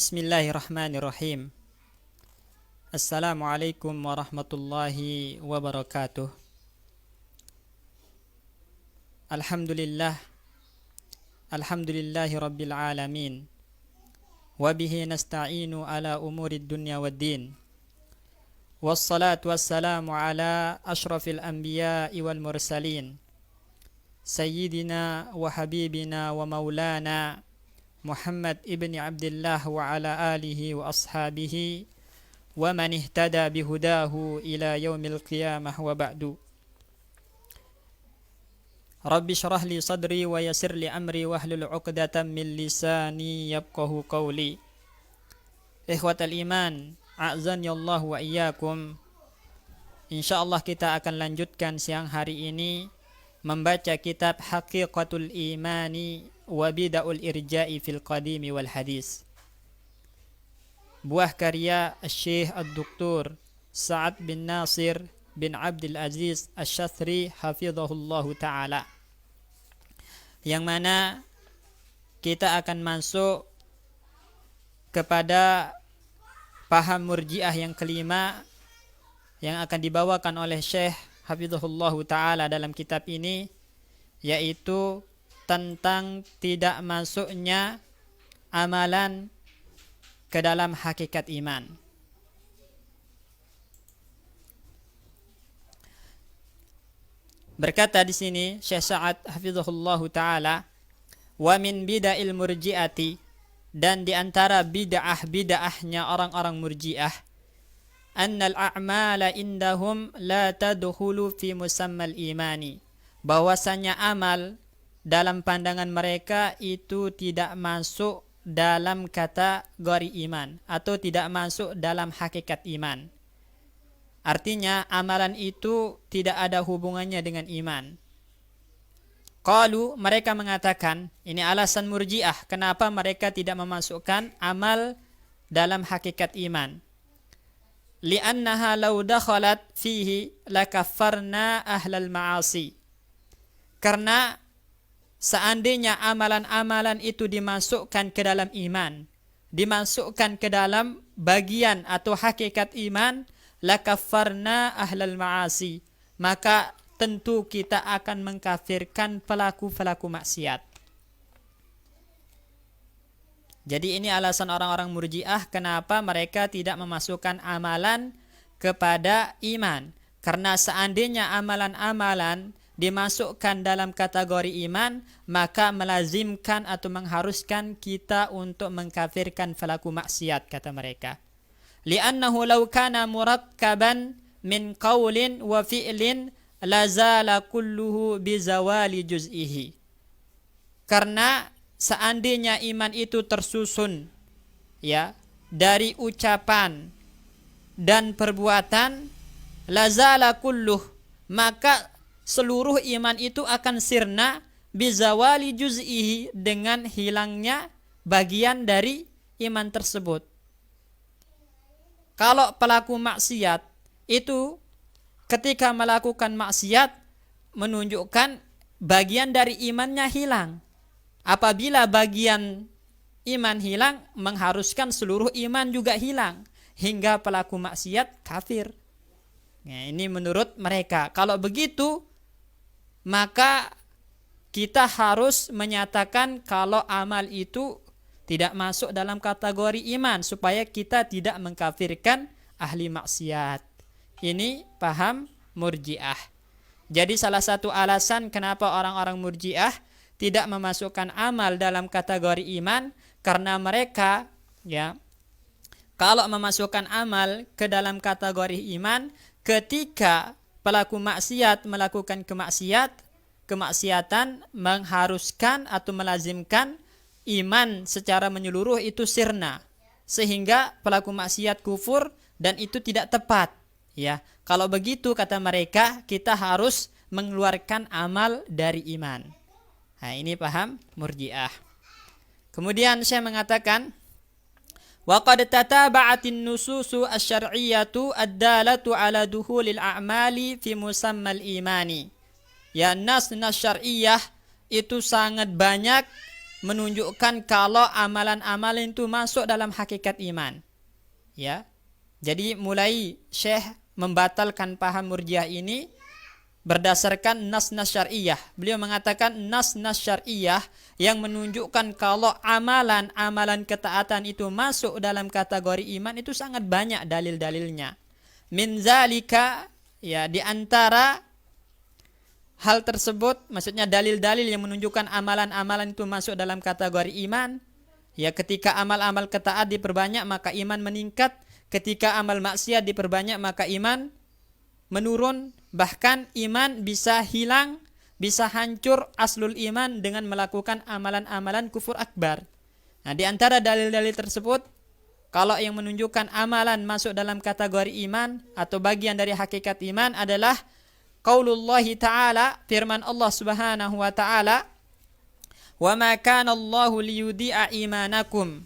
Bismillahirrahmanirrahim. Assalamualaikum warahmatullahi wabarakatuh. Alhamdulillah. Alhamdulillahi rabbil alamin. Wabihi nasta'inu ala umurid dunya waddin. Wassalatu wassalamu ala ashrafil anbiya'i wal mursalin. Sayyidina wa habibina wa maulana Muhammad ibni Abdullah wa ala alihi wa ashabihi wa man ihtada bihudahu ila yaumil qiyamah wa ba'du. Rabbi syrah li sadri wa yassir li amri wahlul 'uqdatam min lisani yafqahu qawli. Ikhwatal iman, a'zani Allah wa iyyakum. Insyaallah kita akan lanjutkan siang hari ini membaca kitab Haqiqatul Imani wa Bida'ul Irja'i fil Qadimi wal Hadis, buah karya Syekh Ad-Doktor Sa'ad bin Nasir bin Abdul Aziz Asy-Syadzri hafizahullahu ta'ala, yang mana kita akan masuk kepada paham murji'ah yang kelima yang akan dibawakan oleh Syekh hafizahullahu ta'ala dalam kitab ini, yaitu tentang tidak masuknya amalan ke dalam hakikat iman. Berkata di sini Syekh Sa'ad hafizahullahu taala, wa min bida'il murji'ati, dan di antara bid'ahnya orang-orang murji'ah, annal a'mala indahum la tadkhulu fi musammal imani, bahwasanya amal dalam pandangan mereka itu tidak masuk dalam kategori iman atau tidak masuk dalam hakikat iman. Artinya amalan itu tidak ada hubungannya dengan iman. Qalu, mereka mengatakan, ini alasan murji'ah kenapa mereka tidak memasukkan amal dalam hakikat iman. Li'annaha law dakhalat fihi lakaffarna ahlal ma'asi. Karena seandainya amalan-amalan itu dimasukkan ke dalam iman, dimasukkan ke dalam bagian atau hakikat iman, lakaffarna ahlal ma'asi, maka tentu kita akan mengkafirkan pelaku-pelaku maksiat. Jadi ini alasan orang-orang murji'ah kenapa mereka tidak memasukkan amalan kepada iman. Karena seandainya amalan-amalan dimasukkan dalam kategori iman, maka melazimkan atau mengharuskan kita untuk mengkafirkan pelaku maksiat, kata mereka. Li'annahu law kana murakkaban min qawlin wa fi'lin lazala kulluhu bizawali juz'ihi. Karena seandainya iman itu tersusun dari ucapan dan perbuatan, lazala kulluh, maka seluruh iman itu akan sirna bizawali juz'ihi, dengan hilangnya bagian dari iman tersebut. Kalau pelaku maksiat itu ketika melakukan maksiat menunjukkan bagian dari imannya hilang. Apabila bagian iman hilang, mengharuskan seluruh iman juga hilang, hingga pelaku maksiat kafir. Nah, ini menurut mereka. Kalau begitu, maka kita harus menyatakan kalau amal itu tidak masuk dalam kategori iman, supaya kita tidak mengkafirkan ahli maksiat. Ini paham murji'ah. Jadi salah satu alasan kenapa orang-orang murji'ah tidak memasukkan amal dalam kategori iman, karena mereka kalau memasukkan amal ke dalam kategori iman, ketika pelaku maksiat melakukan kemaksiatan mengharuskan atau melazimkan iman secara menyeluruh itu sirna, sehingga pelaku maksiat kufur, dan itu tidak tepat. Kalau begitu, kata mereka, kita harus mengeluarkan amal dari iman. Nah, ini paham murji'ah. Kemudian saya mengatakan, wa qad tataba'atin nususu asy-syar'iyyatu ad-dalatu 'ala dukhulil a'mali fi musammal imani. Nas syar'iyyah itu sangat banyak menunjukkan kalau amalan-amalan itu masuk dalam hakikat iman. Ya. Jadi mulai Syekh membatalkan paham Murji'ah ini berdasarkan nas-nas syar'iyah. Beliau mengatakan nas-nas syar'iyah yang menunjukkan kalau amalan-amalan ketaatan itu masuk dalam kategori iman itu sangat banyak dalil-dalilnya. Min zalika, ya, di antara hal tersebut, maksudnya dalil-dalil yang menunjukkan amalan-amalan itu masuk dalam kategori iman. Ya, ketika amal-amal ketaat diperbanyak maka iman meningkat, ketika amal maksiat diperbanyak maka iman menurun, bahkan iman bisa hilang, bisa hancur aslul iman dengan melakukan amalan-amalan kufur akbar. Nah, di antara dalil-dalil tersebut, kalau yang menunjukkan amalan masuk dalam kategori iman atau bagian dari hakikat iman adalah qaulullahi ta'ala, firman Allah Subhanahu wa ta'ala, "Wa ma kana Allahu liyudhi'a imanakum."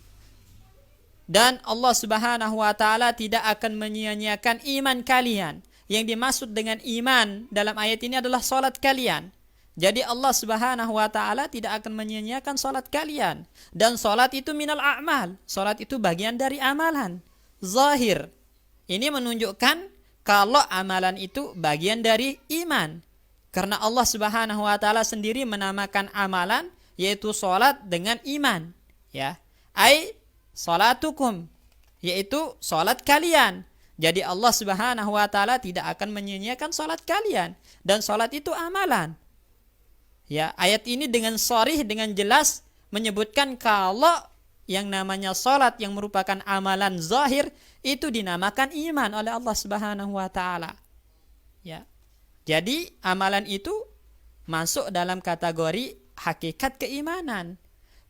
Dan Allah Subhanahu wa ta'ala tidak akan menyia-nyiakan iman kalian. Yang dimaksud dengan iman dalam ayat ini adalah salat kalian. Jadi Allah Subhanahu wa ta'ala tidak akan menyia-nyiakan salat kalian. Dan salat itu minal a'mal. Salat itu bagian dari amalan zahir. Ini menunjukkan kalau amalan itu bagian dari iman. Karena Allah Subhanahu wa ta'ala sendiri menamakan amalan yaitu salat dengan iman. Ya. Ai salatukum, yaitu salat kalian. Jadi Allah Subhanahu wa ta'ala tidak akan menyia-nyiakan salat kalian. Dan salat itu amalan. Ya, ayat ini dengan sharih, dengan jelas menyebutkan kalau yang namanya salat yang merupakan amalan zahir itu dinamakan iman oleh Allah Subhanahu wa ta'ala. Ya. Jadi amalan itu masuk dalam kategori hakikat keimanan.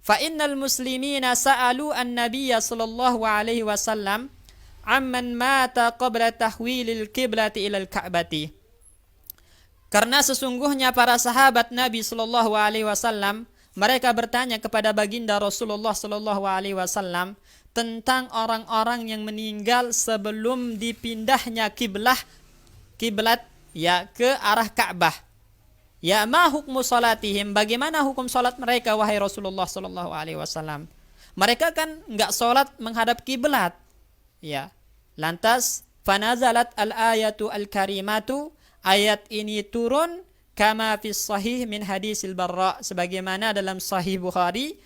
Fa innal muslimina sa'alu an-nabiyya sallallahu alaihi wasallam amman mata qabla tahwilil qiblati ilal ka'bati. Karena sesungguhnya para sahabat Nabi sallallahu alaihi wasallam mereka bertanya kepada baginda Rasulullah sallallahu alaihi wasallam tentang orang-orang yang meninggal sebelum dipindahnya kiblat ya ke arah Ka'bah. Ya, ma hukmu salatihim, bagaimana hukum salat mereka wahai Rasulullah sallallahu alaihi wasallam? Mereka kan enggak salat menghadap kiblat. Ya. Lantas fanazalat al-ayatu al-karimatu, ayat ini turun kama fis sahih min hadisil Barra, sebagaimana dalam sahih Bukhari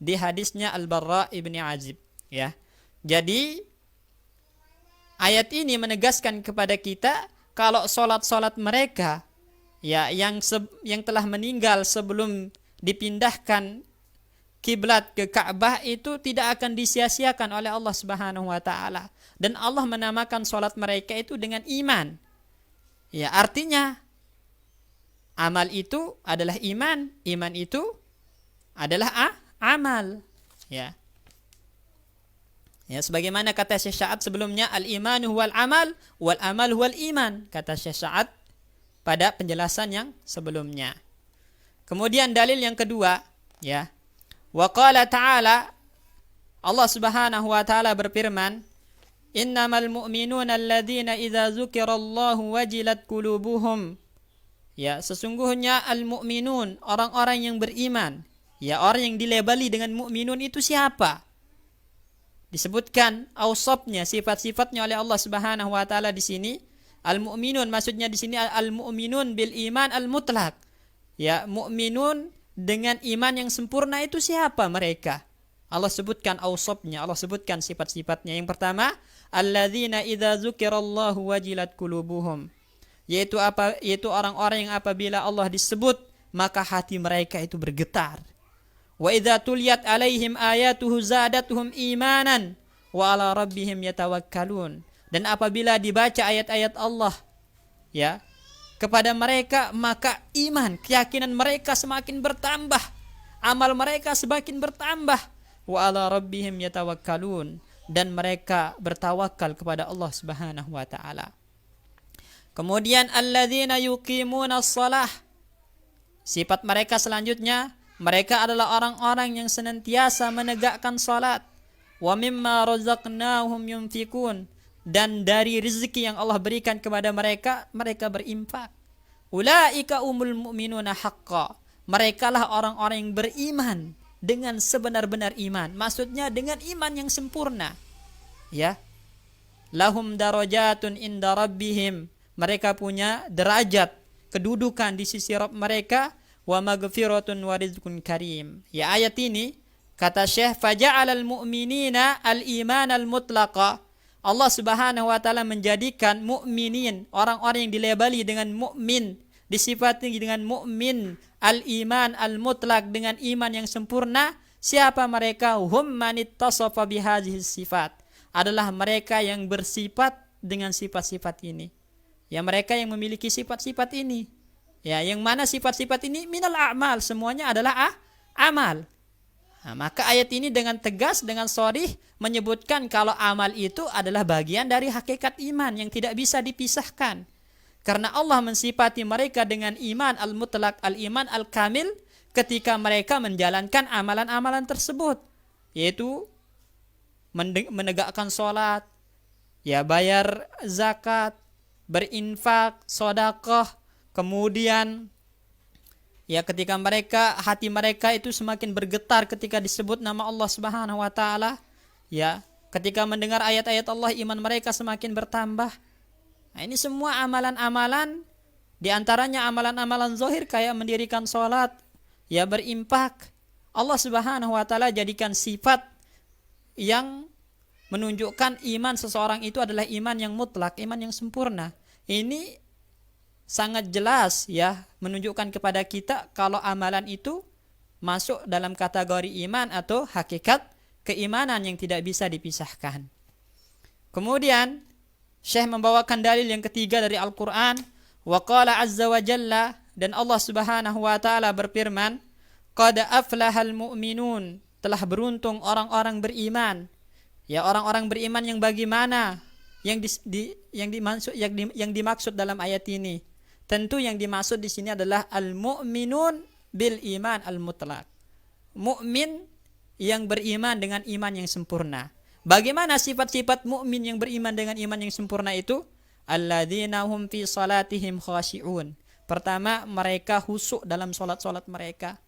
di hadisnya Al-Barra ibni Azib. Ya. Jadi ayat ini menegaskan kepada kita kalau salat-salat mereka ya yang telah meninggal sebelum dipindahkan kiblat ke Ka'bah itu tidak akan disia-siakan oleh Allah Subhanahu wa taala. Dan Allah menamakan salat mereka itu dengan iman. Ya, artinya amal itu adalah iman, iman itu adalah amal. Ya. Ya, sebagaimana kata Syekh Sa'ad sebelumnya, al-imanu huwal amal wal amal huwal iman, kata Syekh Sa'ad pada penjelasan yang sebelumnya. Kemudian dalil yang kedua, ya. Wa qala ta'ala, Allah Subhanahu wa taala berfirman, innamal mu'minuna alladzina idza dzukirallahu wajilat qulubuhum. Ya, sesungguhnya al-mu'minun, orang-orang yang beriman. Ya, orang yang dilabeli dengan mu'minun itu siapa? Disebutkan ausapnya, sifat-sifatnya oleh Allah Subhanahu wa taala di sini. Al-mu'minun maksudnya di sini al-mu'minun bil iman al-mutlaq. Ya, mu'minun dengan iman yang sempurna itu siapa mereka? Allah sebutkan ausapnya, Allah sebutkan sifat-sifatnya. Yang pertama, alladzina idza dzukirallahu wajilat qulubuhum. Yaitu orang-orang yang apabila Allah disebut maka hati mereka itu bergetar. Wa idza tuliyat alaihim ayatuhu zadatuhum imanan wa ala rabbihim yatawakkalun. Dan apabila dibaca ayat-ayat Allah ya kepada mereka maka iman, keyakinan mereka semakin bertambah, amal mereka semakin bertambah. Wa ala rabbihim yatawakkalun, dan mereka bertawakal kepada Allah Subhanahu wa taala. Kemudian alladzina yuqimuna shalah. Sifat mereka selanjutnya, mereka adalah orang-orang yang senantiasa menegakkan salat. Wa mimma razaqnahum yunfikun, dan dari rezeki yang Allah berikan kepada mereka, mereka berinfak. Ulaika umul mu'minuna haqqan, mereka lah orang-orang yang beriman dengan sebenar-benar iman. Maksudnya dengan iman yang sempurna. Ya. Lahum darajatun inda rabbihim. Mereka punya derajat, kedudukan di sisi Rabb mereka, wa maghfiratun wa rizqun karim. Ya, ayat ini kata Syekh, faja'alal mu'minina al-iman al-mutlaqa. Allah Subhanahu wa taala menjadikan mukminin, orang-orang yang dilabeli dengan mukmin, disifati dengan mukmin, al-iman al-mutlaq, dengan iman yang sempurna. Siapa mereka? Hum manittasafa bihadhihi sifat. Adalah mereka yang bersifat dengan sifat-sifat ini. Ya, mereka yang memiliki sifat-sifat ini. Ya, yang mana sifat-sifat ini minal a'mal, semuanya adalah amal. Nah, maka ayat ini dengan tegas, dengan sharih menyebutkan kalau amal itu adalah bagian dari hakikat iman yang tidak bisa dipisahkan. Karena Allah mensifati mereka dengan iman al-mutlaq, al-iman al-kamil ketika mereka menjalankan amalan-amalan tersebut, yaitu menegakkan sholat, ya, bayar zakat, berinfak, sedekah, kemudian ya ketika hati mereka itu semakin bergetar ketika disebut nama Allah Subhanahu wa taala, ya, ketika mendengar ayat-ayat Allah iman mereka semakin bertambah. Nah, ini semua amalan-amalan, di antaranya amalan-amalan zahir kayak mendirikan sholat, ya, berimpak. Allah Subhanahu wa taala jadikan sifat yang menunjukkan iman seseorang itu adalah iman yang mutlak, iman yang sempurna. Ini sangat jelas, ya, menunjukkan kepada kita kalau amalan itu masuk dalam kategori iman atau hakikat keimanan yang tidak bisa dipisahkan. Kemudian Syekh membawakan dalil yang ketiga dari Al-Quran. Wa qala azza wa jalla, dan Allah Subhanahu wa taala berfirman, qad aflahal mu'minun, telah beruntung orang-orang beriman. Ya, orang-orang beriman yang bagaimana? Yang dimaksud dalam ayat ini, tentu yang dimaksud di sini adalah al-mu'minun bil iman al-mutlaq. Mukmin yang beriman dengan iman yang sempurna. Bagaimana sifat-sifat mukmin yang beriman dengan iman yang sempurna itu? Alladzina hum fi salatihim khashi'un. Pertama, mereka khusyuk dalam salat-salat mereka.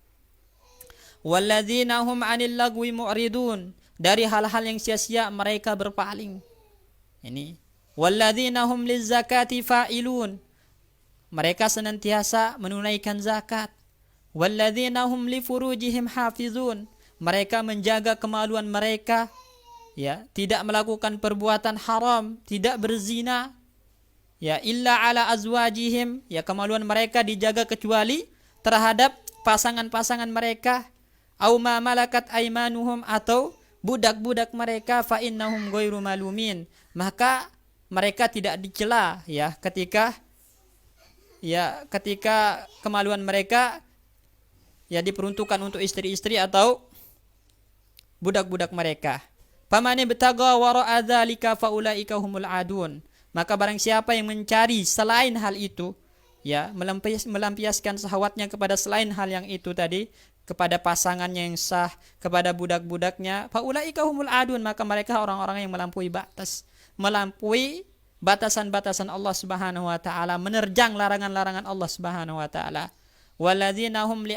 Walladzina hum 'anil lagwi mu'ridun. Dari hal-hal yang sia-sia mereka berpaling. Ini walladzina hum lizzakati fa'ilun. Mereka senantiasa menunaikan zakat. Walladzina hum li furujihim hafizun. Mereka menjaga kemaluan mereka, ya, tidak melakukan perbuatan haram, tidak berzina, ya, illa ala azwajihim, ya, kemaluan mereka dijaga kecuali terhadap pasangan-pasangan mereka, au ma malakat aimanuhum, atau budak-budak mereka, fa innahum ghairu malumin, maka mereka tidak dicela, ya, ketika kemaluan mereka, ya, diperuntukkan untuk istri-istri atau budak-budak mereka. Pamane betaga wara'a dzalika faulaika humul adun. Maka barang siapa yang mencari selain hal itu, ya, melampiaskan syahwatnya kepada selain hal yang itu tadi, kepada pasangannya yang sah, kepada budak-budaknya, faulaika humul adun, maka mereka orang-orang yang melampaui batasan-batasan Allah Subhanahu wa taala, menerjang larangan-larangan Allah Subhanahu wa taala. Walladzina hum li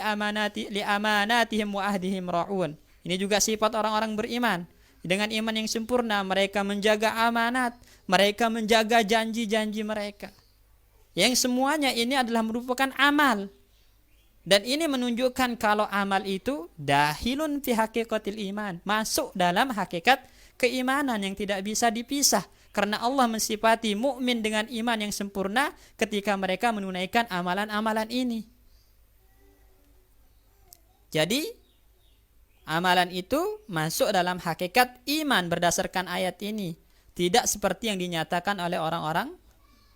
amanatihim wa ahdihim ra'un. Ini juga sifat orang-orang beriman. Dengan iman yang sempurna, mereka menjaga amanat, mereka menjaga janji-janji mereka. Yang semuanya ini adalah merupakan amal. Dan ini menunjukkan kalau amal itu dahilun fi haqiqatil iman, masuk dalam hakikat keimanan yang tidak bisa dipisah. Karena Allah mensifati mukmin dengan iman yang sempurna ketika mereka menunaikan amalan-amalan ini. Jadi amalan itu masuk dalam hakikat iman berdasarkan ayat ini. Tidak seperti yang dinyatakan oleh orang-orang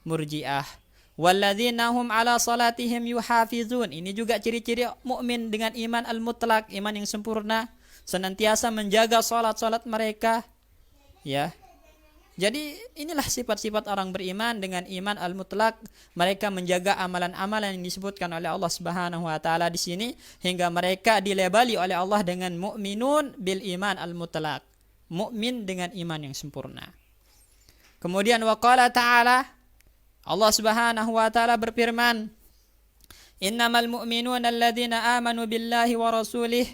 Murji'ah. Walladzina hum ala salatihim yuhafizun. Ini juga ciri-ciri mukmin dengan iman al-mutlaq, iman yang sempurna, senantiasa menjaga salat-salat mereka. Ya. Jadi inilah sifat-sifat orang beriman dengan iman al-mutlaq. Mereka menjaga amalan-amalan yang disebutkan oleh Allah Subhanahu wa taala di sini, hingga mereka dilabeli oleh Allah dengan mu'minun bil iman al-mutlaq. Mukmin dengan iman yang sempurna. Kemudian waqala ta'ala, Allah Subhanahu wa taala berfirman, innamal mu'minuna alladzina amanu billahi wa rasulih.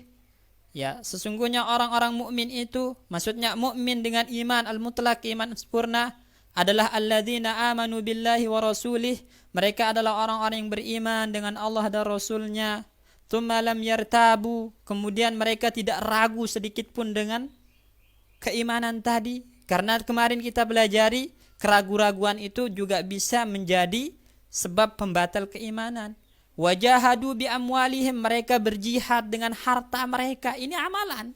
Ya, sesungguhnya orang-orang mukmin itu, maksudnya mukmin dengan iman al-mutlaq, iman sempurna, adalah alladzina amanu billahi wa rasulih. Mereka adalah orang-orang yang beriman dengan Allah dan Rasulnya. Tsumma lam yartabu, kemudian mereka tidak ragu sedikit pun dengan keimanan tadi. Karena kemarin kita belajari, keraguan-raguan itu juga bisa menjadi sebab pembatal keimanan. Wajahadu bi amwalihim, mereka berjihad dengan harta mereka, ini amalan.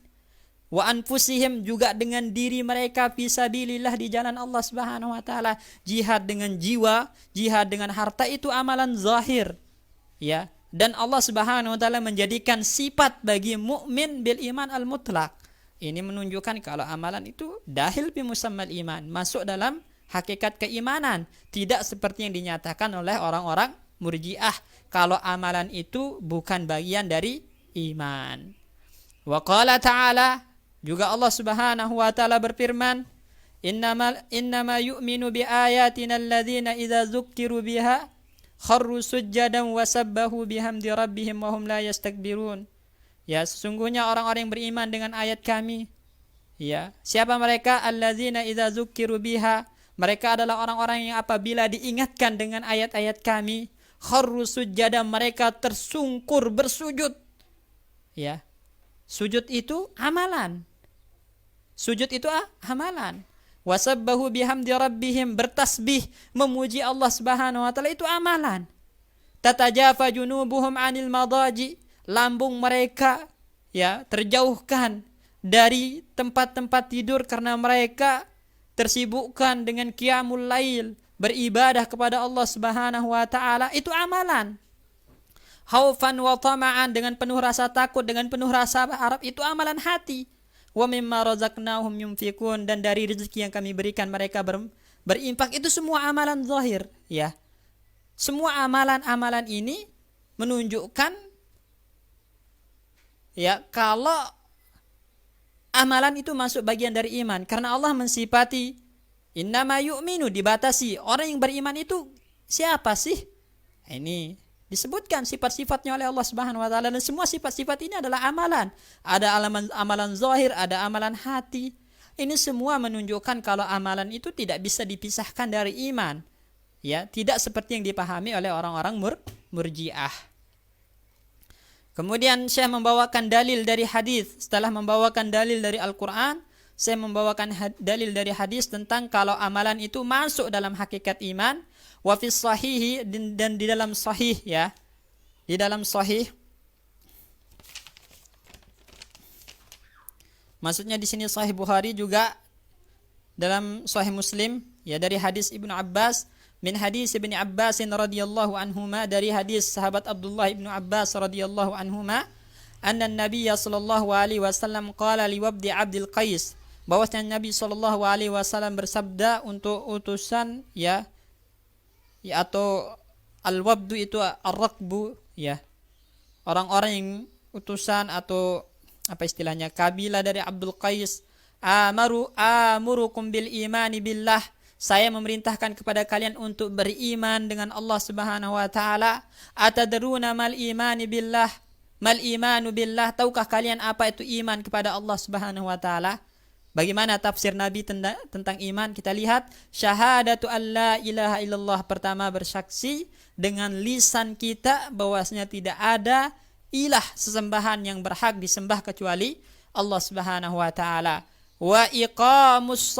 Wa anfusihim, juga dengan diri mereka, fisabilillah, di jalan Allah Subhanahu wa taala. Jihad dengan jiwa, jihad dengan harta, itu amalan zahir. Ya, dan Allah Subhanahu wa taala menjadikan sifat bagi mukmin bil iman al mutlaq. Ini menunjukkan kalau amalan itu dahil bi musammal iman, masuk dalam hakikat keimanan, tidak seperti yang dinyatakan oleh orang-orang Murji'ah kalau amalan itu bukan bagian dari iman. Wa qala ta'ala, juga Allah Subhanahu wa taala berfirman, innama yu'minu bi ayatina alladzina idza dzukkiru biha kharru sujjadan wa sabbahu bihamdi rabbihim wa hum la yastakbirun. Ya, sesungguhnya orang-orang yang beriman dengan ayat kami. Ya, siapa mereka? Alladzina idza dzukkiru biha, mereka adalah orang-orang yang apabila diingatkan dengan ayat-ayat kami, kharru sujjadan, mereka tersungkur bersujud. Ya. Sujud itu amalan. Sujud itu amalan. Wasabbahu bihamdi rabbihim, bertasbih memuji Allah Subhanahu wa taala, itu amalan. Tatajafa junubuhum 'anil madaji, lambung mereka ya terjauhkan dari tempat-tempat tidur karena mereka tersibukkan dengan qiyamul lail, beribadah kepada Allah Subhanahu wa taala, itu amalan. Khaufan wa tama'an, dengan penuh rasa takut, dengan penuh rasa harap, itu amalan hati. Wa mimma razaqnahum yunfikun, dan dari rezeki yang kami berikan mereka berinfak, itu semua amalan zahir, ya. Semua amalan-amalan ini menunjukkan ya kalau amalan itu masuk bagian dari iman, karena Allah mensifati innama yu'minu, dibatasi. Orang yang beriman itu siapa sih? Ini disebutkan sifat-sifatnya oleh Allah Subhanahu wa taala, dan semua sifat-sifat ini adalah amalan. Ada amalan zahir, ada amalan hati. Ini semua menunjukkan kalau amalan itu tidak bisa dipisahkan dari iman. Ya, tidak seperti yang dipahami oleh orang-orang Murji'ah. Kemudian saya membawakan dalil dari hadis. Setelah membawakan dalil dari Al-Qur'an, saya membawakan dalil dari hadis tentang kalau amalan itu masuk dalam hakikat iman. Wa fis sahihi, dan di dalam sahih, ya. Di dalam sahih. Maksudnya di sini Sahih Bukhari, juga dalam Sahih Muslim, ya, dari hadis Ibnu Abbas, min hadis Ibnu Abbas radhiyallahu anhuma, dari hadis sahabat Abdullah Ibnu Abbas radhiyallahu anhuma, anna Nabiy sallallahu alaihi wasallam qala li wabdi Abdul Qais, bahwasanya Nabi sallallahu alaihi wasallam bersabda untuk utusan, ya atau al-wabdu itu ar-rakbu, ya, orang-orang yang utusan atau apa istilahnya, kabilah dari Abdul Qais. Amurukum bil imani billah, saya memerintahkan kepada kalian untuk beriman dengan Allah Subhanahu wa taala. Atadruna mal imani billah, mal imanu billah, tahukah kalian apa itu iman kepada Allah Subhanahu wa taala? Bagaimana tafsir Nabi tentang iman? Kita lihat, syahadatu alla ilaha illallah, pertama bersaksi dengan lisan kita bahwasanya tidak ada ilah sesembahan yang berhak disembah kecuali Allah Subhanahu wa taala. Wa iqamus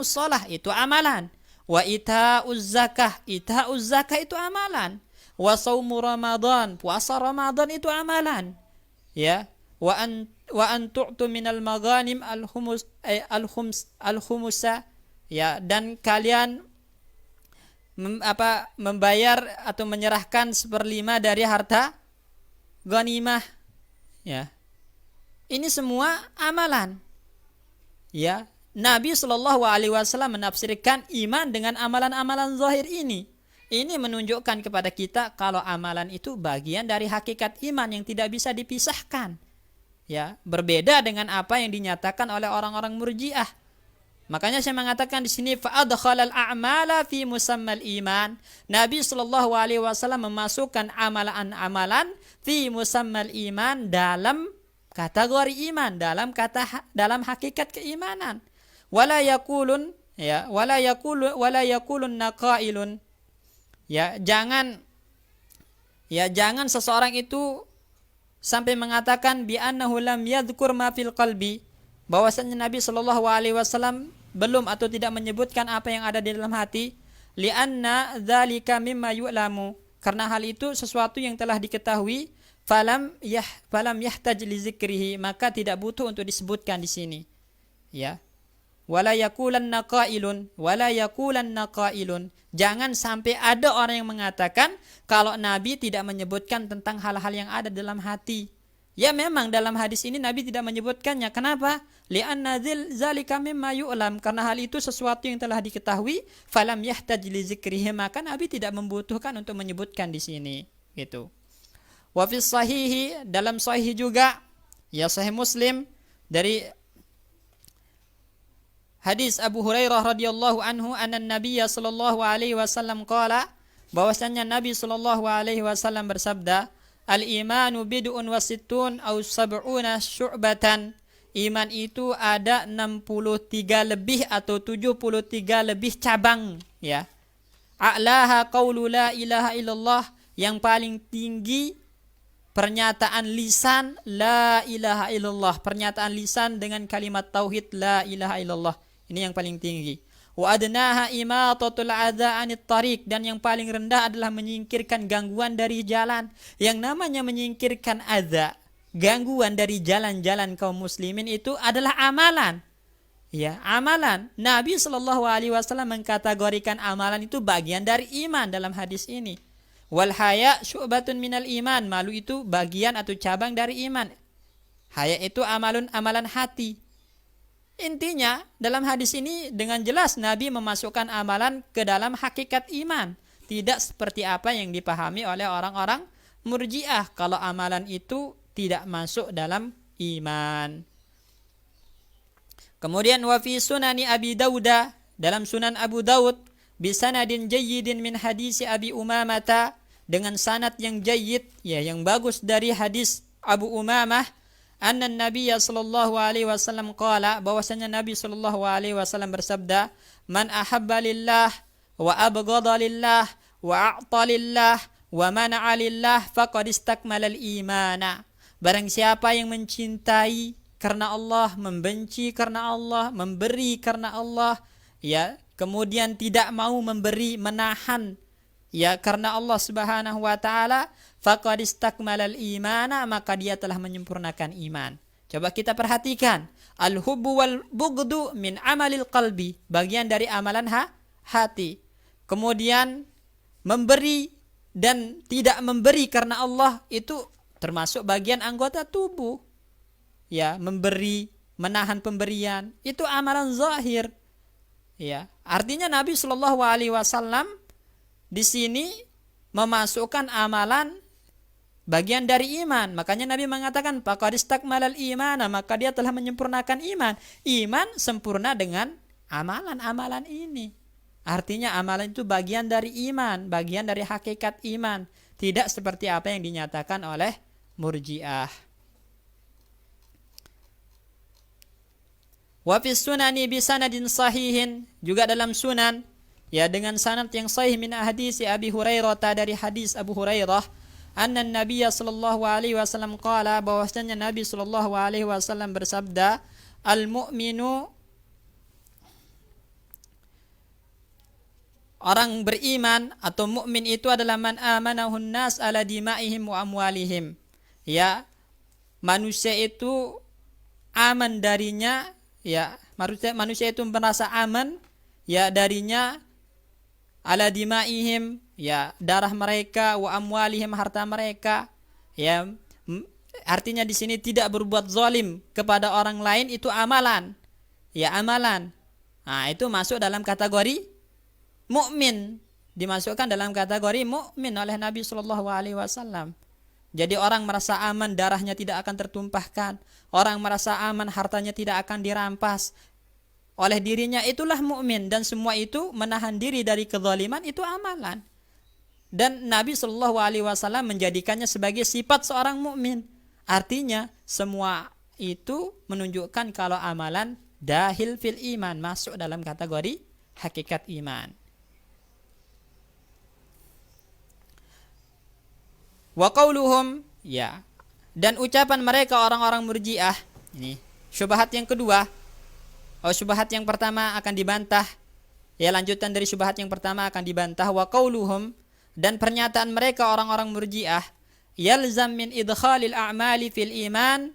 shalah itu amalan. Wa itauz zakah itu amalan. Wa shaumu ramadan, puasa Ramadan itu amalan. Ya, wa an tu'tu minal maghanim al-khumsa, ya, dan kalian membayar atau menyerahkan 1/5 dari harta ghanimah, ya. Ini semua amalan. Ya, Nabi sallallahu alaihi wasallam menafsirkan iman dengan amalan-amalan zahir ini. Ini menunjukkan kepada kita kalau amalan itu bagian dari hakikat iman yang tidak bisa dipisahkan. Ya, berbeda dengan apa yang dinyatakan oleh orang-orang Murji'ah. Makanya saya mengatakan di sini fa adkhalal a'mala fi musammal iman. Nabi sallallahu alaihi wasallam memasukkan amalan-amalan fi musammal iman dalam kategori iman dalam hakikat keimanan. Wala yaqulun naqailun. Jangan seseorang itu sampai mengatakan bi annahu lam yadhkur ma fil qalbi, bahwasanya Nabi sallallahu alaihi wasallam belum atau tidak menyebutkan apa yang ada di dalam hati, li'anna dzalika mimma yu'lamu, karena hal itu sesuatu yang telah diketahui, falam yahtaj li zikrihi, maka tidak butuh untuk disebutkan di sini. Ya. Wala yaqulanna qailun. Jangan sampai ada orang yang mengatakan kalau Nabi tidak menyebutkan tentang hal-hal yang ada dalam hati. Ya, memang dalam hadis ini Nabi tidak menyebutkannya. Kenapa? Li'anna dzalika mimma yu'lam, karena hal itu sesuatu yang telah diketahui, falam yahtaj li zikrihi, maka Nabi tidak membutuhkan untuk menyebutkan di sini, gitu. Wa fi sahihi, dalam sahih juga, ya sahih Muslim, dari hadis Abu Hurairah radhiyallahu anhu, anna Nabiyya sallallahu alaihi wasallam qala, bahwasanya Nabi sallallahu alaihi wasallam bersabda, al-imanu bid'un wa sittun aw sab'una syu'batan. Iman itu ada 63 lebih atau 73 lebih cabang, ya. A'laha qaulu la ilaha illallah, yang paling tinggi pernyataan lisan la ilaha illallah, pernyataan lisan dengan kalimat tauhid la ilaha illallah. Ini yang paling tinggi. Wa adnaha imatatul adza 'anit tariq, dan yang paling rendah adalah menyingkirkan gangguan dari jalan. Yang namanya menyingkirkan adza, gangguan dari jalan-jalan kaum muslimin, itu adalah amalan. Ya, amalan. Nabi sallallahu alaihi wasallam mengkategorikan amalan itu bagian dari iman dalam hadis ini. Wal haya syu'batun minal iman, malu itu bagian atau cabang dari iman. Haya itu amalan hati. Intinya dalam hadis ini dengan jelas Nabi memasukkan amalan ke dalam hakikat iman, tidak seperti apa yang dipahami oleh orang-orang Murji'ah kalau amalan itu tidak masuk dalam iman. Kemudian wa fi sunani Abi Dauda, dalam Sunan Abu Daud, bisanadin jayyidin min hadisi Abi Umamata, dengan sanad yang jayyid, ya, yang bagus dari hadis Abu Umamah, anna Nabiyya sallallahu alaihi wasallam qala, bahwasanya Nabi sallallahu alaihi wasallam bersabda, man ahabba lillah wa abghadha lillah wa a'ta lillah wa mana'a lillah faqad istakmalal imana. Barang siapa yang mencintai karena Allah, membenci karena Allah, memberi karena Allah, ya, kemudian tidak mau memberi, menahan, ya, karena Allah Subhanahu wa taala, faqad istakmalal imana, maka dia telah menyempurnakan iman. Coba kita perhatikan, al-hubbu wal bughdu min amalil qalbi, bagian dari amalan hati. Kemudian memberi dan tidak memberi karena Allah itu termasuk bagian anggota tubuh. Ya, memberi, menahan pemberian, itu amalan zahir. Ya, artinya Nabi sallallahu alaihi wasallam di sini memasukkan amalan bagian dari iman. Makanya Nabi mengatakan faqad istakmalal imana, maka dia telah menyempurnakan iman. Iman sempurna dengan amalan-amalan ini. Artinya amalan itu bagian dari iman, bagian dari hakikat iman, tidak seperti apa yang dinyatakan oleh Murji'ah. Wa fi sunani bi sanadin sahihin, juga dalam sunan, ya, dengan sanad yang sahih, min hadis Abi Hurairah, dari hadis Abu Hurairah, anna Nabiyya sallallahu alaihi wasallam qala, bahwasanya Nabi sallallahu alaihi wasallam bersabda, al mu'minu, orang beriman atau mukmin itu adalah man amanahun nas ala dimaihim wa amwalihim. Ya, manusia itu aman darinya, ya, manusia itu merasa aman, ya, darinya, ala dimaihim, ya, darah mereka, wa amwalihim, harta mereka, ya, artinya di sini tidak berbuat zalim kepada orang lain, itu amalan, ya, amalan. Nah, itu masuk dalam kategori mukmin, dimasukkan dalam kategori mukmin oleh Nabi sallallahu alaihi wasallam. Jadi orang merasa aman, darahnya tidak akan tertumpahkan, orang merasa aman, hartanya tidak akan dirampas oleh dirinya, itulah mukmin. Dan semua itu menahan diri dari kezaliman, itu amalan. Dan Nabi sallallahu alaihi wasallam menjadikannya sebagai sifat seorang mukmin. Artinya semua itu menunjukkan kalau amalan dahil fil iman, masuk dalam kategori hakikat iman. Wa qauluhum, ya, dan ucapan mereka orang-orang Murji'ah, ini syubhat yang kedua. Syubhat yang pertama akan dibantah. Ya, lanjutan dari syubhat yang pertama akan dibantah. Wa qauluhum, dan pernyataan mereka orang-orang Murji'ah, yalzam min idkhalil a'mali fil iman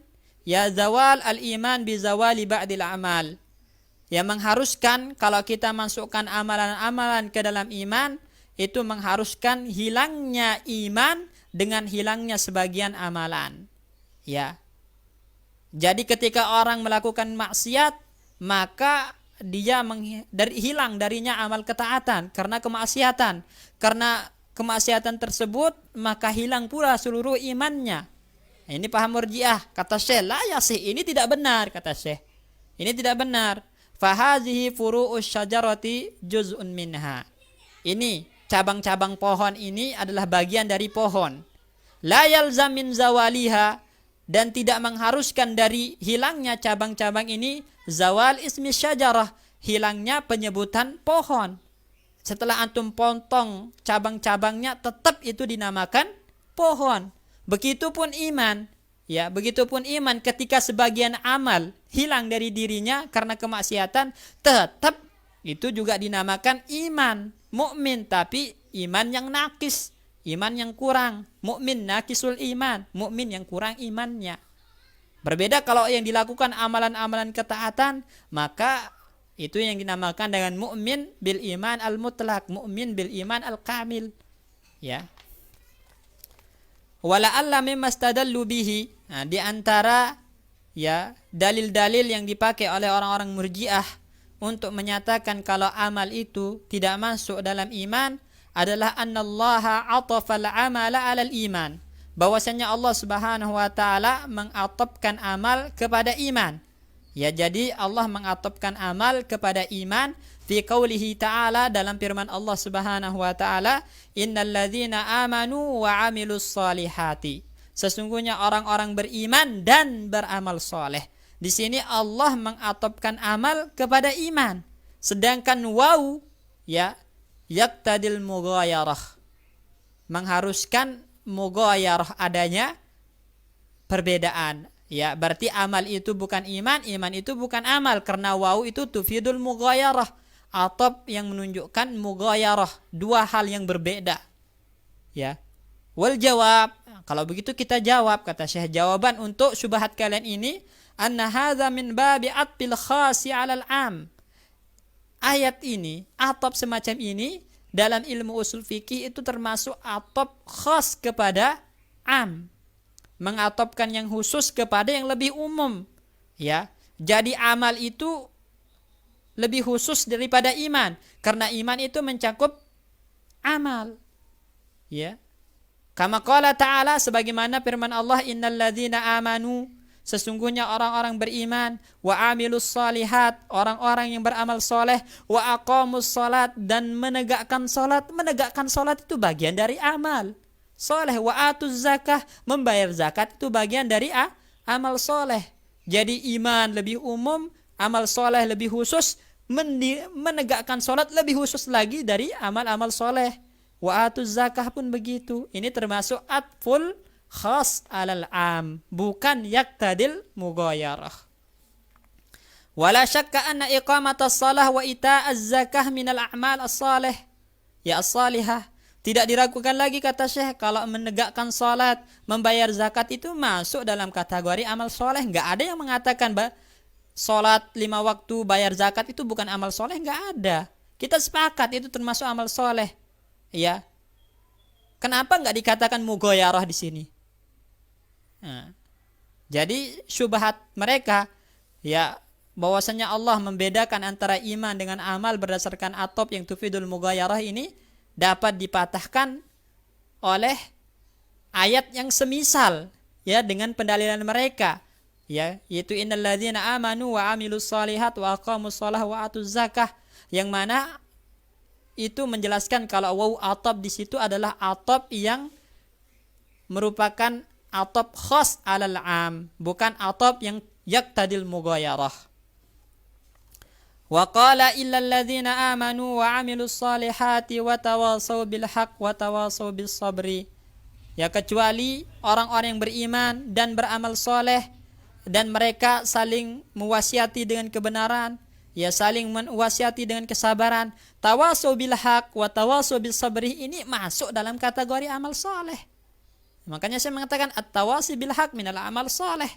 ya zawal al-iman bi zawali ba'dil a'mal. Yang mengharuskan kalau kita masukkan amalan-amalan ke dalam iman, itu mengharuskan hilangnya iman dengan hilangnya sebagian amalan. Ya. Jadi ketika orang melakukan maksiat, maka dia hilang darinya amal ketaatan karena kemaksiatan. Karena kemaksiatan tersebut, maka hilang pula seluruh imannya. Ini paham Murji'ah. Kata Syekh, la yasih, ini tidak benar, kata Syekh. Ini tidak benar. Fahazihi furu'us syajarati juz'un minha. Ini cabang-cabang pohon ini adalah bagian dari pohon. La yalzam min zawaliha, dan tidak mengharuskan dari hilangnya cabang-cabang ini zawal ismi syajarah, hilangnya penyebutan pohon. Setelah antum potong cabang-cabangnya, tetap itu dinamakan pohon. Begitupun iman. Ya, begitupun iman, ketika sebagian amal hilang dari dirinya karena kemaksiatan, tetap itu juga dinamakan iman. Mukmin, tapi iman yang nakis, iman yang kurang. Mukmin nakisul iman, mukmin yang kurang imannya. Berbeda kalau yang dilakukan amalan-amalan ketaatan, maka itu yang dinamakan dengan mukmin bil iman al mutlak, mukmin bil iman al kamil. Ya. Wala alla mimma stadallu bihi. Nah, di antara ya dalil-dalil yang dipakai oleh orang-orang Murji'ah untuk menyatakan kalau amal itu tidak masuk dalam iman adalah annallaha atafa al-amala 'alal iman. Bahwasanya Allah Subhanahu wa taala mengatopkan amal kepada iman. Ya, jadi Allah mengatopkan amal kepada iman fi qaulihi ta'ala, dalam firman Allah Subhanahu wa taala, innal ladzina amanu wa 'amilus solihati. Sesungguhnya orang-orang beriman dan beramal soleh. Di sini Allah mengatopkan amal kepada iman. Sedangkan waw ya yaqtadil mughayarah, mengharuskan mughayarah, adanya perbedaan. Ya, berarti amal itu bukan iman, iman itu bukan amal, karena waw itu tufidul mughayarah, atop yang menunjukkan mughayarah, dua hal yang berbeda. Ya. Wal jawab, kalau begitu kita jawab, kata Syekh, jawaban untuk syubhat kalian ini, anna hadza min babi atfil khasi 'alal 'am. Ayat ini, atop semacam ini dalam ilmu usul fikih itu termasuk atop khas kepada am, mengatopkan yang khusus kepada yang lebih umum. Ya, jadi amal itu lebih khusus daripada iman, karena iman itu mencakup amal. Ya, kama qala ta'ala, sebagaimana firman Allah, innal ladzina amanu, sesungguhnya orang-orang beriman, wa amilus solihat, orang-orang yang beramal soleh, wa aqamus salat, dan menegakkan salat. Menegakkan salat itu bagian dari amal soleh. Wa atuz zakah, membayar zakat itu bagian dari amal soleh. Jadi iman lebih umum, amal soleh lebih khusus, menegakkan salat lebih khusus lagi dari amal-amal soleh. Wa atuz zakah pun begitu. Ini termasuk atful khas alal am, bukan yaktadil mughayarah. Wala syakka anna iqamatas salah wa ita'az zakah minal a'mal as-salih ya as-salihah. Tidak diragukan lagi, kata Syekh, kalau menegakkan salat, membayar zakat itu masuk dalam kategori amal soleh. Enggak ada yang mengatakan salat 5 waktu, bayar zakat itu bukan amal soleh, enggak ada. Kita sepakat itu termasuk amal soleh. Ya. Kenapa enggak dikatakan mughayarah di sini? Nah, jadi syubhat mereka ya bahwasanya Allah membedakan antara iman dengan amal berdasarkan atop yang tufidul mughayarah ini dapat dipatahkan oleh ayat yang semisal ya dengan pendalilan mereka, ya, yaitu innal ladzina amanu wa amilus solihat wa aqamus shalah wa atuz zakah, yang mana itu menjelaskan kalau waw atop di situ adalah atop yang merupakan atop khas alal am, bukan atop yang yaqtadil mughayarah. Wa qala illal ladzina amanu wa 'amilus solihati wa tawasaw bil haqq wa tawasaw bis sabri. Ya, kecuali orang-orang yang beriman dan beramal soleh dan mereka saling mewasiati dengan kebenaran, ya saling mewasiati dengan kesabaran. Tawasaw bil haqq wa tawasaw bis sabri ini masuk dalam kategori amal soleh. Makanya saya mengatakan at-tawasi bil haqq minal amal soleh.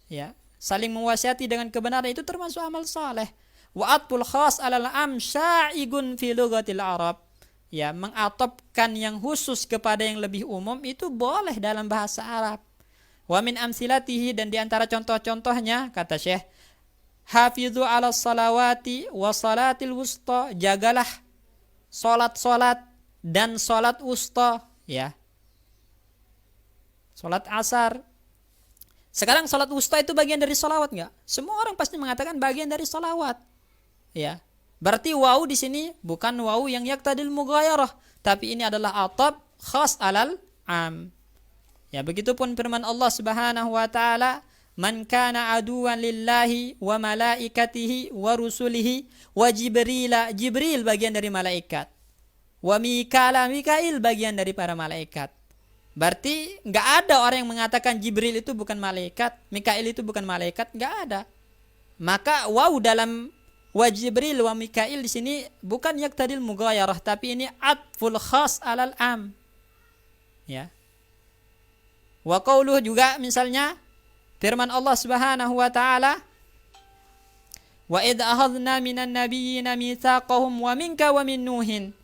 Ya, saling mewasiati dengan kebenaran itu termasuk amal soleh. Wa atful khas alal am sya'igun fi lughatil Arab. Ya, mengatopkan yang khusus kepada yang lebih umum itu boleh dalam bahasa Arab. Wa min amsilatihi, dan diantara contoh-contohnya kata Syekh, hafizu ala salawati wa salatil wusta, jagalah salat-salat dan salat wusta, ya. Salat asar. Sekarang salat wusta itu bagian dari salawat enggak? Semua orang pasti mengatakan bagian dari salawat. Ya. Berarti wawu di sini bukan wawu yang yaqtadil mughayarah, tapi ini adalah ataf khas alal am. Ya, begitupun firman Allah Subhanahu wa taala, man kana aduwan lillahi wa malaikatihi wa rusulihi wa jibrila, Jibril bagian dari malaikat, wa mikala, Mikail bagian dari para malaikat. Berarti enggak ada orang yang mengatakan Jibril itu bukan malaikat, Mikail itu bukan malaikat, enggak ada. Maka wawu dalam wa Jibril wa Mikail di sini bukan yaqtadil mughayarah, tapi ini atful khas alal am. Ya. Wa qauluh juga misalnya firman Allah Subhanahu wa taala, wa id akhadna minan nabiyyina mitsaqahum wa minka wa min nuhin,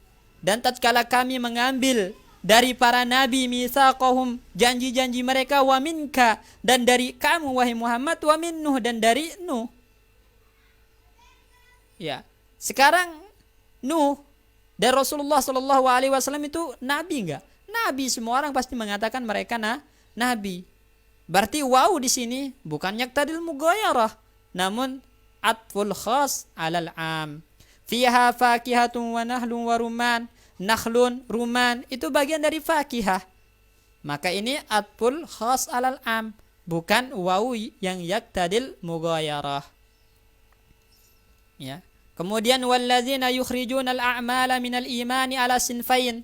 dan tatkala kami mengambil dari para nabi mitsaqahum, janji-janji mereka, wa minka, dan dari kamu wahai Muhammad, wa min nuh, dan dari Nuh. Ya, sekarang Nuh dan Rasulullah Shallallahu Alaihi Wasallam itu nabi enggak? Nabi, semua orang pasti mengatakan mereka nabi. Berarti wawu di sini bukan yaqtadil mughayarah, namun atful khas alal am. Fiha fakihatun wa nahlun wa ruman. Nakhlun, ruman itu bagian dari fakihah. Maka ini atful khas alal am, bukan wawu yang yaqtadil mughayarah. Ya. Kemudian walladzina yukhrijunal a'mala minal imani ala sinfain.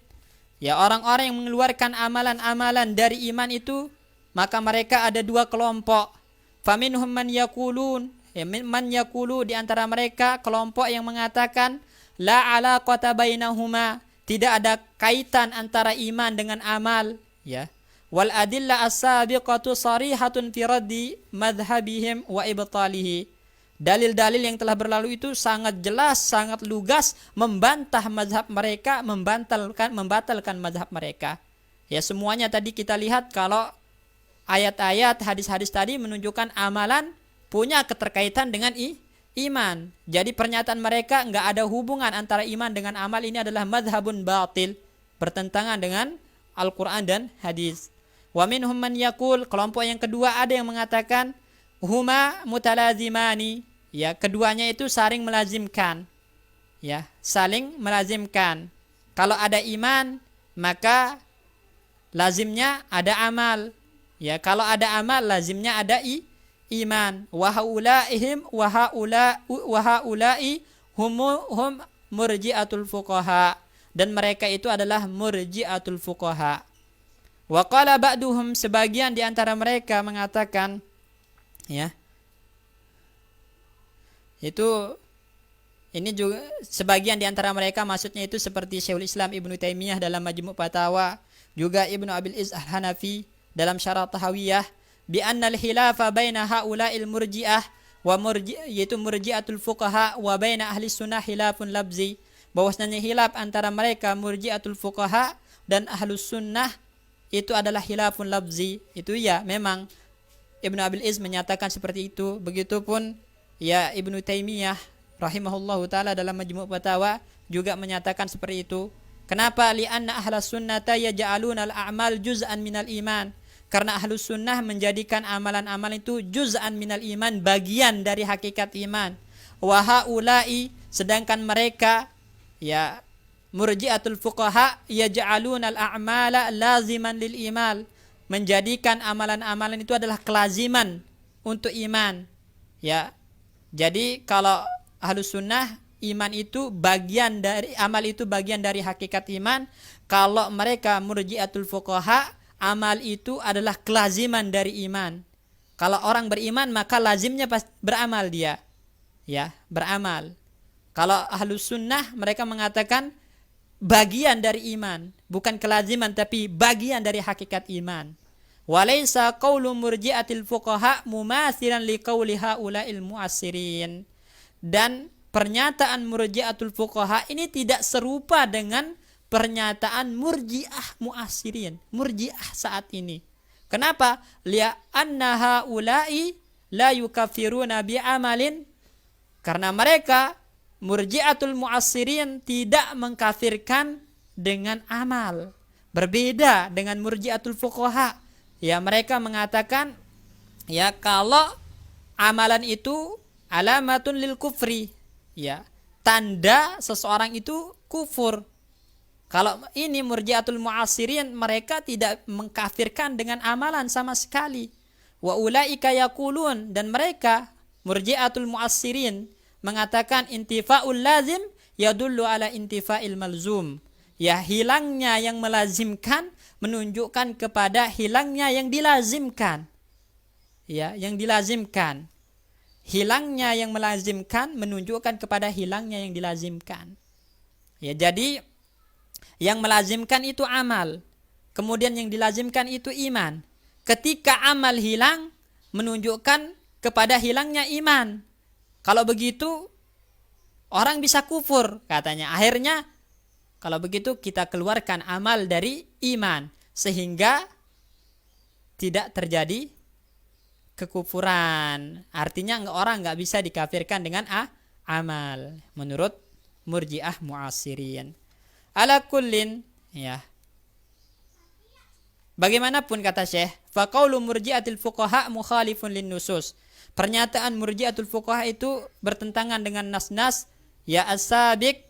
Ya, orang-orang yang mengeluarkan amalan-amalan dari iman itu, maka mereka ada dua kelompok. Faminhum man yaqulun, ya, man yaqulu, di antara mereka kelompok yang mengatakan la alaqata bainahuma, tidak ada kaitan antara iman dengan amal, ya. Wal adilla as-sabiqatu sarihatun fi raddi madhhabihim wa ibtalihi. Dalil-dalil yang telah berlalu itu sangat jelas, sangat lugas membantah mazhab mereka, membatalkan mazhab mereka. Ya, semuanya tadi kita lihat kalau ayat-ayat, hadis-hadis tadi menunjukkan amalan punya keterkaitan dengan iman. Jadi pernyataan mereka enggak ada hubungan antara iman dengan amal, ini adalah mazhabun batil, bertentangan dengan Al-Qur'an dan hadis. Wa minhum man yaqul, kelompok yang kedua ada yang mengatakan huma mutalazimani. Ya, keduanya itu saling melazimkan. Ya, saling melazimkan. Kalau ada iman, maka lazimnya ada amal. Ya, kalau ada amal, lazimnya ada iman. Wa haulaihim wa haulai hum murji'atul fuqaha, dan mereka itu adalah murji'atul fuqaha. Wa qala ba'duhum, sebagian di antara mereka mengatakan, ya, itu ini juga sebagian di antara mereka maksudnya itu seperti Syekhul Islam Ibnu Taimiyah dalam Majmu' Fatawa, juga Ibnu Abil Iz Al-Hanafi dalam Syarah Tahawiyah, bi annal khilafa baina haula'il murji'ah wa yaitu murji'atul fuqaha wa baina ahli sunnah khilafun labzi, bahwasanya khilaf antara mereka murji'atul fuqaha dan ahlus sunnah itu adalah khilafun labzi. Itu ya memang Ibnu Abil Iz menyatakan seperti itu. Begitupun ya Ibnu Taimiyah rahimahullahu taala dalam Majmu' Fatawa juga menyatakan seperti itu. Kenapa? Li'anna ahlas sunnata yaj'aluna al-a'mal juz'an minal iman. Karena ahlus sunnah menjadikan amalan-amalan itu juz'an minal iman, bagian dari hakikat iman. Wa haula'i, sedangkan mereka ya murji'atul fuqaha yaj'aluna al-a'mala laziman lil iman, menjadikan amalan-amalan itu adalah kelaziman untuk iman. Ya. Jadi kalau Ahlus Sunnah, iman itu bagian dari amal, itu bagian dari hakikat iman. Kalau mereka Murji'atul fuqaha, amal itu adalah kelaziman dari iman. Kalau orang beriman maka lazimnya beramal dia. Ya, beramal. Kalau Ahlus Sunnah mereka mengatakan bagian dari iman, bukan kelaziman tapi bagian dari hakikat iman. Walaysa qaulu murji'atil fuqaha mumathilan liqauli haula'il mu'assirin. Dan pernyataan murji'atul fuqaha ini tidak serupa dengan pernyataan murji'ah mu'assirin, murji'ah saat ini. Kenapa? Li'anna haula'i la yukaffiruna bi'amalin. Karena mereka Murji'atul mu'assirin tidak mengkafirkan dengan amal. Berbeda dengan Murji'atul fuqaha. Ya, mereka mengatakan ya kalau amalan itu alamatun lil kufri. Ya, tanda seseorang itu kufur. Kalau ini Murji'atul mu'assirin, mereka tidak mengkafirkan dengan amalan sama sekali. Wa ulaika yaqulun, dan mereka Murji'atul mu'assirin mengatakan intifa'ul lazim yadullu ala intifa'il malzum. Ya, hilangnya yang melazimkan menunjukkan kepada hilangnya yang dilazimkan. Ya, yang dilazimkan. Hilangnya yang melazimkan menunjukkan kepada hilangnya yang dilazimkan. Ya, jadi yang melazimkan itu amal. Kemudian yang dilazimkan itu iman. Ketika amal hilang menunjukkan kepada hilangnya iman. Kalau begitu orang bisa kufur katanya. Akhirnya kalau begitu kita keluarkan amal dari iman sehingga tidak terjadi kekufuran. Artinya orang nggak bisa dikafirkan dengan amal menurut Murji'ah mu'assirin. Ala kullin, ya. Bagaimanapun kata Syekh, fa qaulu murji'atil fuqaha mukhalifun lin nusus. Pernyataan Murji'atul fuqaha itu bertentangan dengan nas-nas ya as-sabiq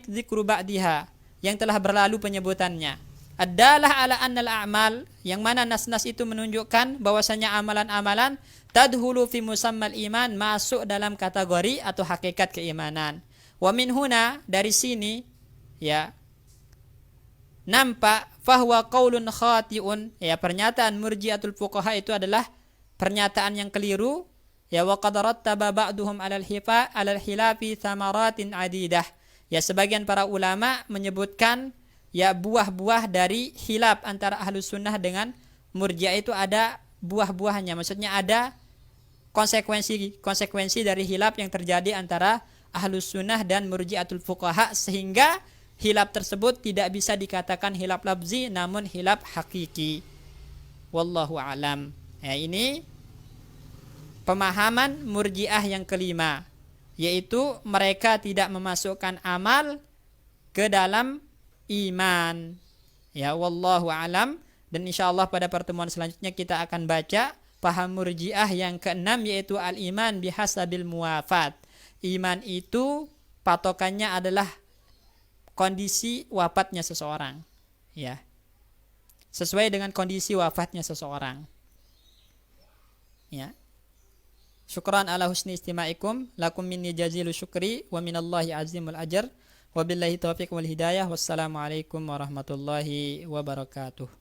dzikru ba'diha, yang telah berlalu penyebutannya. Adalah ala annal a'mal, yang mana nas-nas itu menunjukkan bahwasanya amalan-amalan tadhulu fi musammal iman, masuk dalam kategori atau hakikat keimanan. Wa min huna, dari sini ya nampak fahuwa qaulun khati'un, ya pernyataan Murji'atul fuqaha itu adalah pernyataan yang keliru. Ya, wa qad rattaba ba'duhum 'alal hilafi thamaratin adidah. Ya, sebagian para ulama menyebutkan ya buah-buah dari hilaf antara Ahlus Sunnah dengan Murji'ah itu ada buah-buahnya. Maksudnya ada konsekuensi dari hilaf yang terjadi antara Ahlus Sunnah dan Murji'atul fuqaha, sehingga hilaf tersebut tidak bisa dikatakan hilaf lafzi namun hilaf hakiki. Wallahu a'lam. Ya, ini pemahaman Murji'ah yang kelima, yaitu mereka tidak memasukkan amal ke dalam iman. Ya, wallahu a'lam. Dan insyaallah pada pertemuan selanjutnya kita akan baca paham Murji'ah yang keenam, yaitu al-iman bihasabil muwafat. Iman itu patokannya adalah kondisi wafatnya seseorang. Ya. Sesuai dengan kondisi wafatnya seseorang. Ya. Syukran ala husni istima'ikum. Lakum minni jazilu syukri wa minallahi azimul ajr. Wabillahi taufiq wal hidayah. Wassalamualaikum warahmatullahi wabarakatuh.